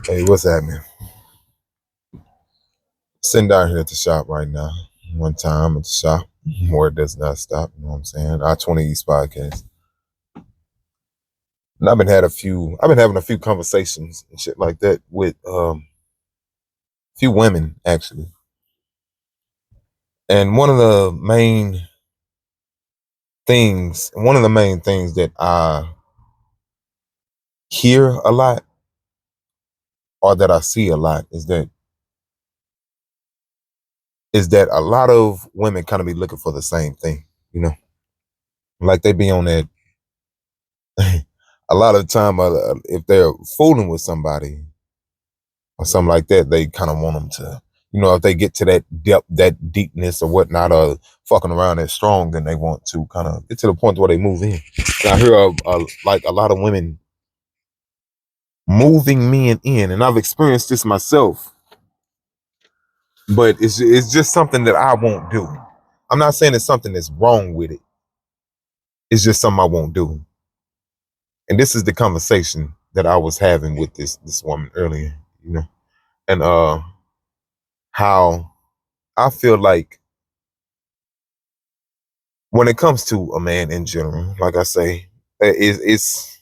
Hey, what's happening? Sitting down here at the shop right now. One time at the shop where it does not stop. You know what I'm saying? I-20 East podcast. And I've been having a few conversations and shit like that with a few women actually. And one of the main things that I hear a lot or that I see a lot is that a lot of women kind of be looking for the same thing, you know? Like they be on that a lot of the time, if they're fooling with somebody or something like that, they kind of want them to, if they get to that depth, that deepness or whatnot, or fucking around that strong, then they want to kind of get to the point where they move in. And I hear like a lot of women moving men in, and I've experienced this myself, but it's just something that I won't do. I'm not saying it's something that's wrong with it. It's just something I won't do. And this is the conversation that I was having with this woman earlier, and how I feel like when it comes to a man in general, like I say, it's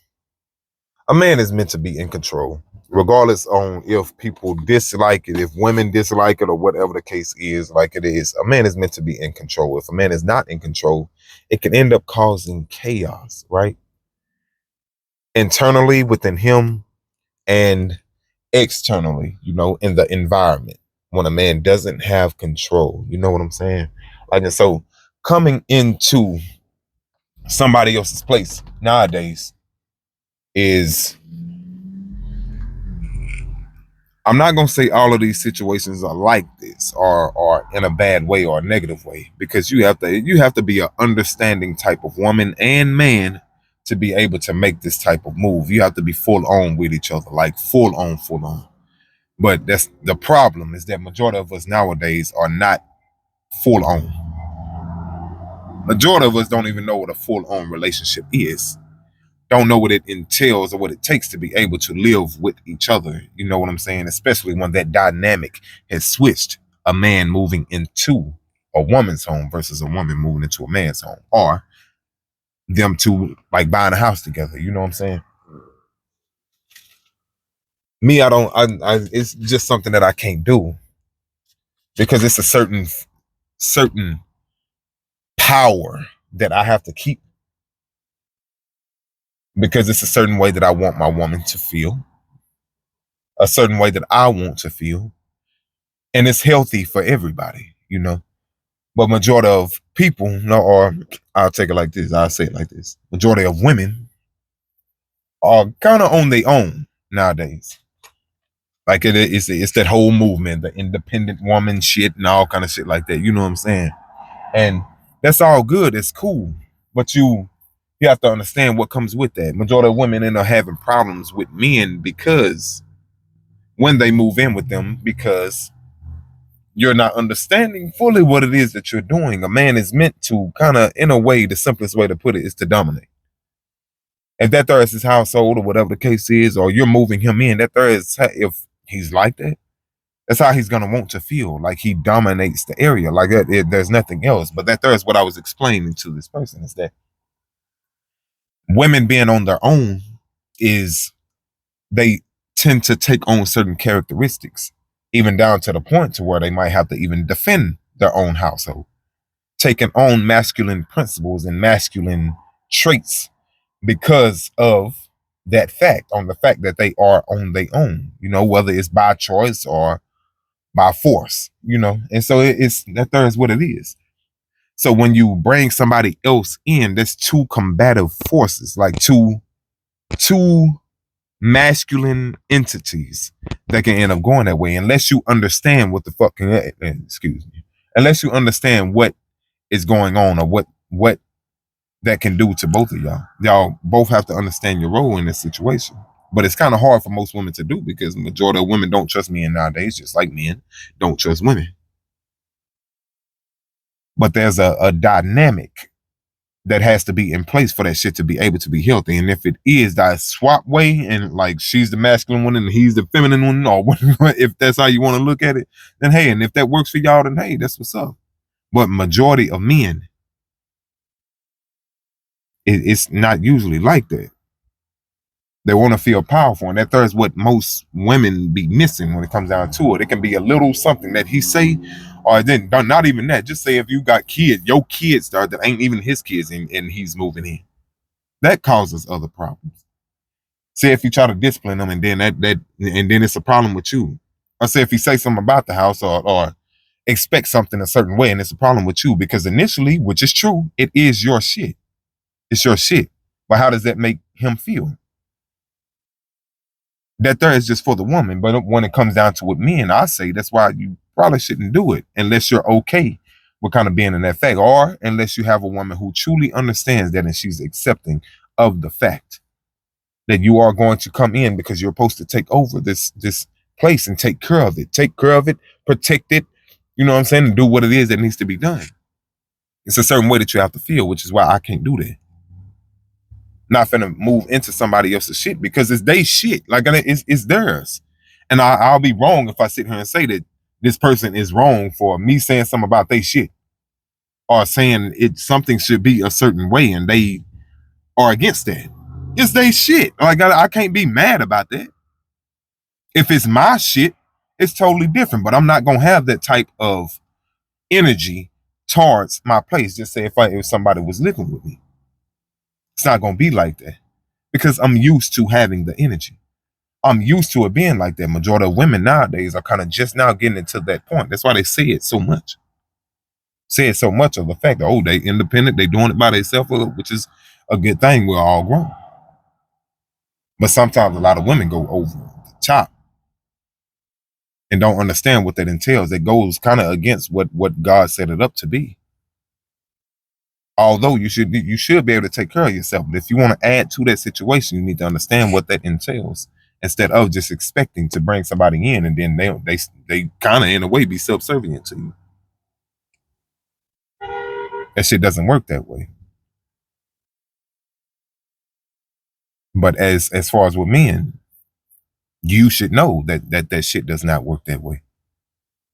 a man is meant to be in control, regardless on if people dislike it, if women dislike it, or whatever the case is. Like it is, a man is meant to be in control. If a man is not in control, it can end up causing chaos, right? Internally within him and externally, in the environment. When a man doesn't have control, you know what I'm saying? Like, and so coming into somebody else's place nowadays is, I'm not gonna say all of these situations are like this or in a bad way or a negative way, because you have to be an understanding type of woman and man to be able to make this type of move. You have to be full on with each other, like full on, full on. But that's the problem, is that majority of us nowadays are not full on. Majority of us don't even know what a full on relationship is. Don't know what it entails or what it takes to be able to live with each other. You know what I'm saying? Especially when that dynamic has switched, a man moving into a woman's home versus a woman moving into a man's home, or them two like buying a house together. You know what I'm saying? Me, I don't. It's just something that I can't do, because it's a certain power that I have to keep, because it's a certain way that I want my woman to feel, a certain way that I want to feel, and it's healthy for everybody. But majority of people, no, or I'll take it like this, I'll say it like this: majority of women are kind of on their own nowadays. Like it's that whole movement, the independent woman shit and all kind of shit like that. You know what I'm saying? And that's all good. It's cool, but you have to understand what comes with that. Majority of women end up having problems with men because when they move in with them, because you're not understanding fully what it is that you're doing. A man is meant to kind of, in a way, the simplest way to put it is to dominate. If that there is his household or whatever the case is, or you're moving him in, that there is, if he's like that, that's how he's gonna want to feel, like he dominates the area, like that. There's nothing else. But that there is what I was explaining to this person, is that women being on their own is, they tend to take on certain characteristics, even down to the point to where they might have to even defend their own household, taking on masculine principles and masculine traits because of that fact, on the fact that they are on their own, whether it's by choice or by force. And so it's that there is what it is. So when you bring somebody else in, there's two combative forces, like two masculine entities that can end up going that way, unless you understand what the fuck excuse me, unless you understand what is going on, or what that can do to both of y'all both have to understand your role in this situation. But it's kind of hard for most women to do, because the majority of women don't trust men nowadays, just like men don't trust women. But there's a dynamic that has to be in place for that shit to be able to be healthy. And if it is that swap way, and like she's the masculine one and he's the feminine one, or if that's how you want to look at it, then hey, and if that works for y'all, then hey, that's what's up. But majority of men, it's not usually like that. They want to feel powerful, and that's what most women be missing when it comes down to it. It can be a little something that he say, or then not even that. Just say if you got kids, your kids that ain't even his kids, and he's moving in, that causes other problems. Say if you try to discipline them, and then and then it's a problem with you. Or say if he say something about the house, or expect something a certain way, and it's a problem with you because initially, which is true, it is your shit. It's your shit. But how does that make him feel? That there is just for the woman. But when it comes down to what men, I say that's why you probably shouldn't do it unless you're okay with kind of being in that fact, or unless you have a woman who truly understands that and she's accepting of the fact that you are going to come in because you're supposed to take over this place and take care of it, protect it, you know what I'm saying, and do what it is that needs to be done. It's a certain way that you have to feel, which is why I can't do that. Not finna move into somebody else's shit because it's their shit. Like it's theirs. And I'll be wrong if I sit here and say that this person is wrong for me saying something about their shit, or saying something should be a certain way and they are against that. It's their shit. Like I can't be mad about that. If it's my shit, it's totally different. But I'm not gonna have that type of energy towards my place. Just say if somebody was living with me. It's not going to be like that because I'm used to having the energy. I'm used to it being like that. Majority of women nowadays are kind of just now getting into that point. That's why they say it so much. Say it so much of the fact that, oh, they independent, they doing it by themselves, which is a good thing. We're all grown. But sometimes a lot of women go over the top and don't understand what that entails. It goes kind of against what God set it up to be. Although you should be able to take care of yourself, but if you want to add to that situation, you need to understand what that entails instead of just expecting to bring somebody in and then they kind of in a way be subservient to you. That shit doesn't work that way. But as far as with men, you should know that shit does not work that way.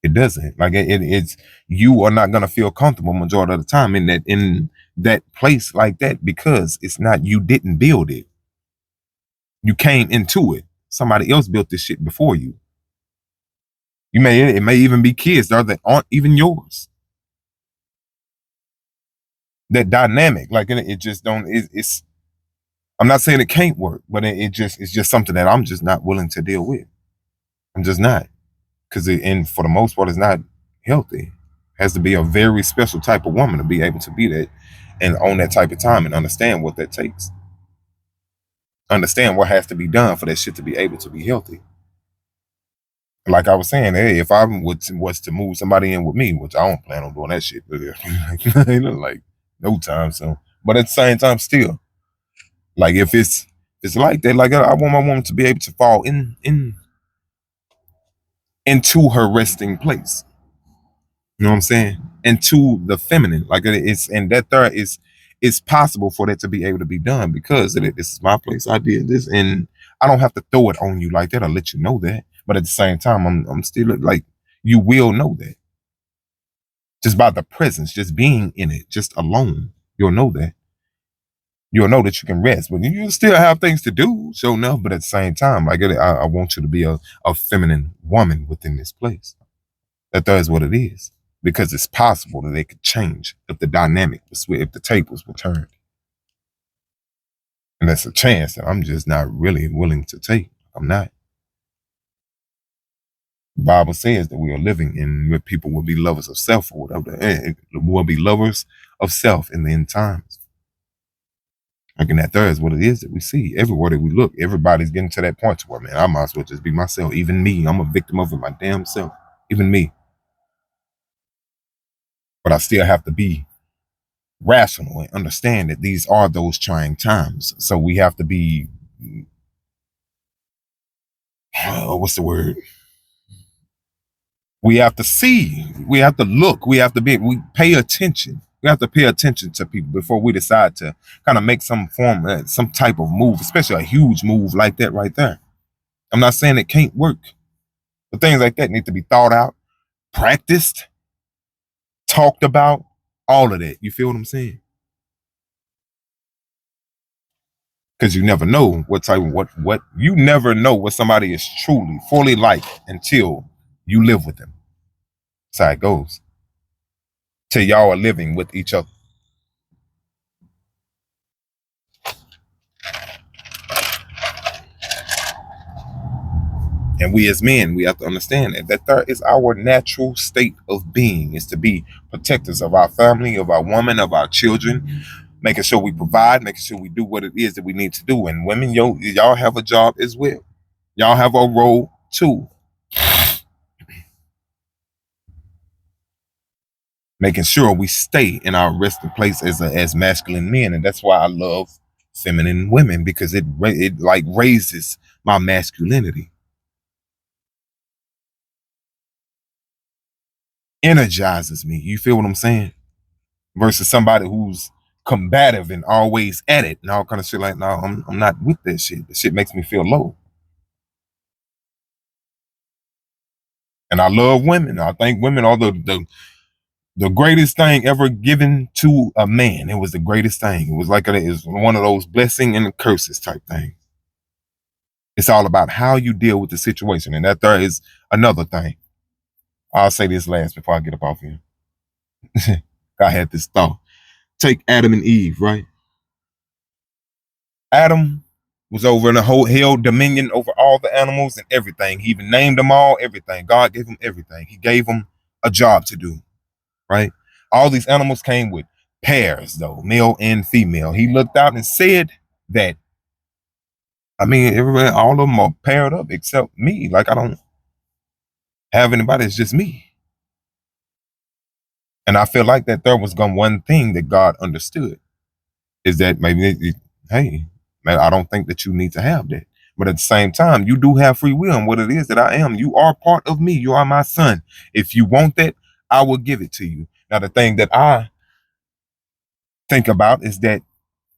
It doesn't. Like it's you are not gonna feel comfortable majority of the time in that place like that because it's not, you didn't build it. You came into it. Somebody else built this shit before you. It may even be kids that aren't even yours. That dynamic, like it just don't. It's. I'm not saying it can't work, but it's just something that I'm just not willing to deal with. I'm just not, because and for the most part, it's not healthy. It has to be a very special type of woman to be able to be that and own that type of time and understand what that takes. Understand what has to be done for that shit to be able to be healthy. Like I was saying, hey, if I was to move somebody in with me, which I don't plan on doing that shit, like no time soon. But at the same time, still, like if it's like that, like I want my woman to be able to fall into her resting place. You know what I'm saying? Into the feminine, like it's, and that there is, it's possible for that to be able to be done because this is my place. I did this, and I don't have to throw it on you like that. I'll let you know that. But at the same time, I'm still like, you will know that just by the presence, just being in it, just alone. You'll know that. You'll know that you can rest, but you still have things to do. So enough. But at the same time, like I want you to be a feminine woman within this place. That is what it is. Because it's possible that they could change if the dynamic was, if the tables were turned. And that's a chance that I'm just not really willing to take. I'm not. The Bible says that we are living in where people will be lovers of self or whatever. And will be lovers of self in the end times. Like, and that is what it is that we see. Everywhere that we look, everybody's getting to that point to where, man, I might as well just be myself. Even me, I'm a victim of it, my damn self. Even me. But I still have to be rational and understand that these are those trying times. So we have to be, what's the word? We have to see, we have to look, we pay attention. We have to pay attention to people before we decide to kind of make some some type of move, especially a huge move like that right there. I'm not saying it can't work, but things like that need to be thought out, practiced, talked about, all of that. You feel what I'm saying? Because you never know what type of what you never know what somebody is truly fully like until you live with them. That's how it goes. Till y'all are living with each other. And we as men, we have to understand that is our natural state of being, is to be protectors of our family, of our woman, of our children, making sure we provide, making sure we do what it is that we need to do. And women, y'all have a job as well. Y'all have a role too. Making sure we stay in our resting place as masculine men. And that's why I love feminine women, because it like raises my masculinity. Energizes me. You feel what I'm saying? Versus somebody who's combative and always at it and all kind of shit. Like, no, I'm not with that shit. The shit makes me feel low. And I love women. I think women are the greatest thing ever given to a man. It was the greatest thing. It was like it's one of those blessing and curses type things. It's all about how you deal with the situation. And that there is another thing. I'll say this last before I get up off here. I had this thought. Take Adam and Eve, right? Adam was over in the whole held dominion over all the animals and everything. He even named them all, everything. God gave him everything. He gave him a job to do, right? All these animals came with pairs, though, male and female. He looked out and said that, I mean, everybody, all of them are paired up except me. Like, I don't have anybody. It's just me. And I feel like that there was one thing that God understood is that maybe, hey, man, I don't think that you need to have that. But at the same time, you do have free will and what it is that I am. You are part of me. You are my son. If you want that, I will give it to you. Now, the thing that I think about is that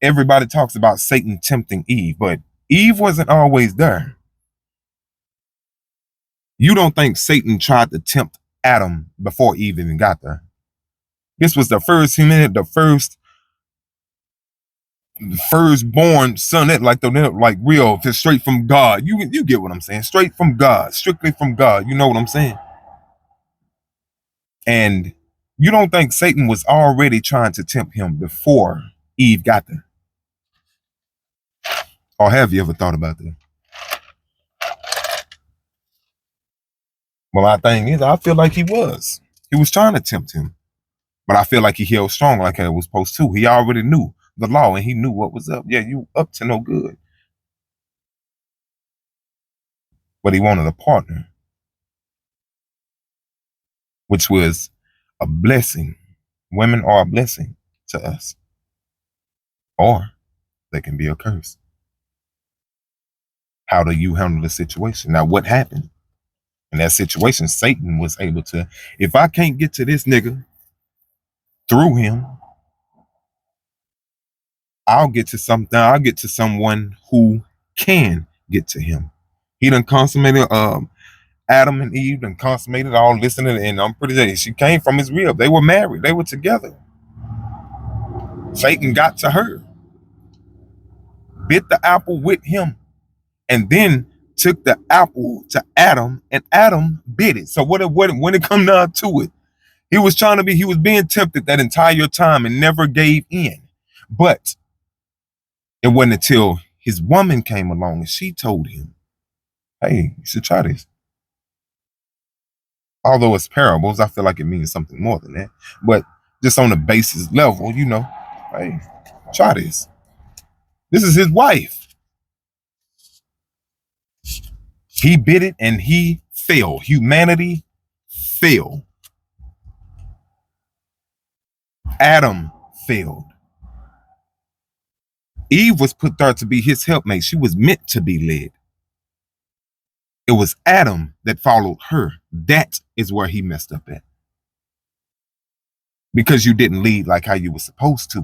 everybody talks about Satan tempting Eve, but Eve wasn't always there. You don't think Satan tried to tempt Adam before Eve even got there? This was the first human, the firstborn son, that like real, just straight from God. You get what I'm saying? Straight from God, strictly from God. You know what I'm saying? And you don't think Satan was already trying to tempt him before Eve got there? Or have you ever thought about that? Well, my thing is, I feel like he was. He was trying to tempt him. But I feel like he held strong like I was supposed to. He already knew the law and he knew what was up. Yeah, you up to no good. But he wanted a partner, which was a blessing. Women are a blessing to us, or they can be a curse. How do you handle the situation? Now, what happened in that situation? Satan was able to, if I can't get to this nigga through him, I'll get to something. I'll get to someone who can get to him. He done consummated Adam and Eve and consummated all listening, and I'm pretty sure she came from his rib. They were married, they were together. Satan got to her, bit the apple with him, and then took the apple to Adam, and Adam bit it. So what when it come down to it, he was being tempted that entire time and never gave in. But it wasn't until his woman came along and she told him, hey, you should try this. Although it's parables, I feel like it means something more than that. But just on the basis level, hey, try this. This is his wife. He bit it and he fell. Humanity fell. Adam failed. Eve was put there to be his helpmate. She was meant to be led. It was Adam that followed her. That is where he messed up at. because you didn't lead like how you were supposed to.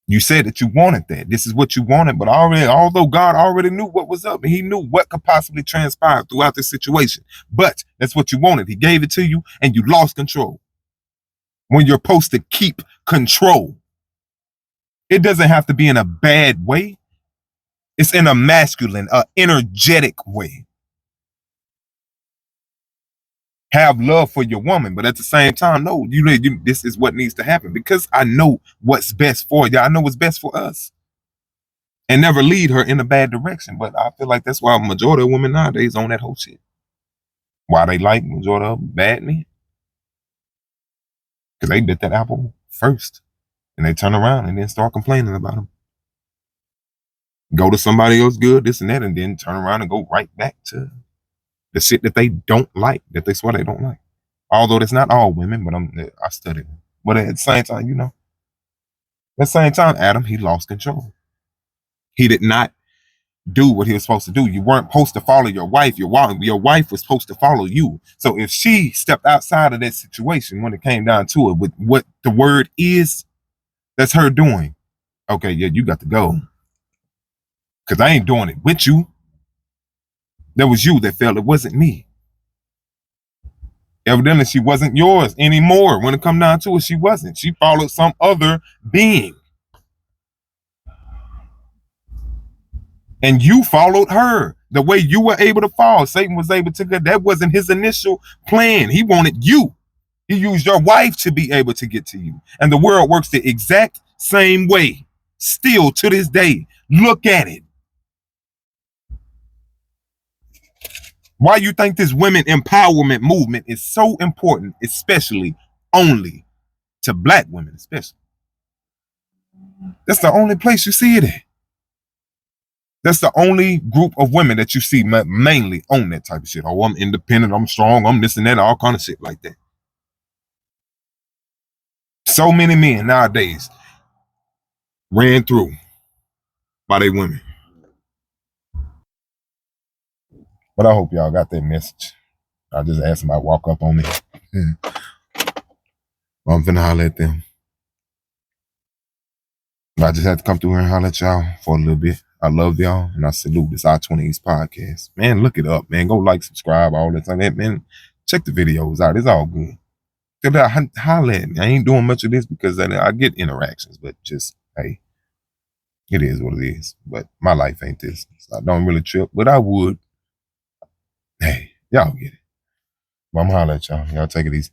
You said that you wanted that. This is what you wanted, but although God already knew what was up, and he knew what could possibly transpire throughout this situation. But that's what you wanted. He gave it to you and you lost control. When you're supposed to keep control, it doesn't have to be in a bad way. It's in a masculine, energetic way. Have love for your woman, but at the same time, no, this is what needs to happen because I know what's best for you. I know what's best for us, and never lead her in a bad direction. But I feel like that's why a majority of women nowadays on that whole shit. Why they like majority of bad men? Because they bit that apple first, and they turn around and then start complaining about them. Go to somebody else good, this and that, and then turn around and go right back to the shit that they don't like, that they swear they don't like. Although that's not all women, but I studied them. But at the same time, at the same time, Adam, he lost control. He did not do what he was supposed to do. You weren't supposed to follow your wife. Your wife was supposed to follow you. So if she stepped outside of that situation when it came down to it, with what the word is, that's her doing. Okay, yeah, you got to go. Because I ain't doing it with you. That was you that failed. It wasn't me. Evidently, she wasn't yours anymore. When it come down to it, she wasn't. She followed some other being. And you followed her. The way you were able to fall, Satan was able to get. That wasn't his initial plan. He wanted you. He used your wife to be able to get to you. And the world works the exact same way. Still to this day. Look at it. Why you think this women empowerment movement is so important, especially only to black women, especially? That's the only place you see it at. That's the only group of women that you see mainly on that type of shit. Oh, I'm independent, I'm strong, I'm this and that, all kind of shit like that. So many men nowadays ran through by they women. But I hope y'all got that message. I just asked somebody to walk up on me. I'm finna holler at them. I just had to come through here and holler at y'all for a little bit. I love y'all and I salute this I-20 East podcast. Man, look it up, man. Go like, subscribe, all that time. Man, check the videos out. It's all good. Holler at me. I ain't doing much of this because I get interactions, but just, hey, it is what it is. But my life ain't this. So I don't really trip, but I would. Hey, y'all get it. Well, I'm holler at y'all. Y'all take it easy.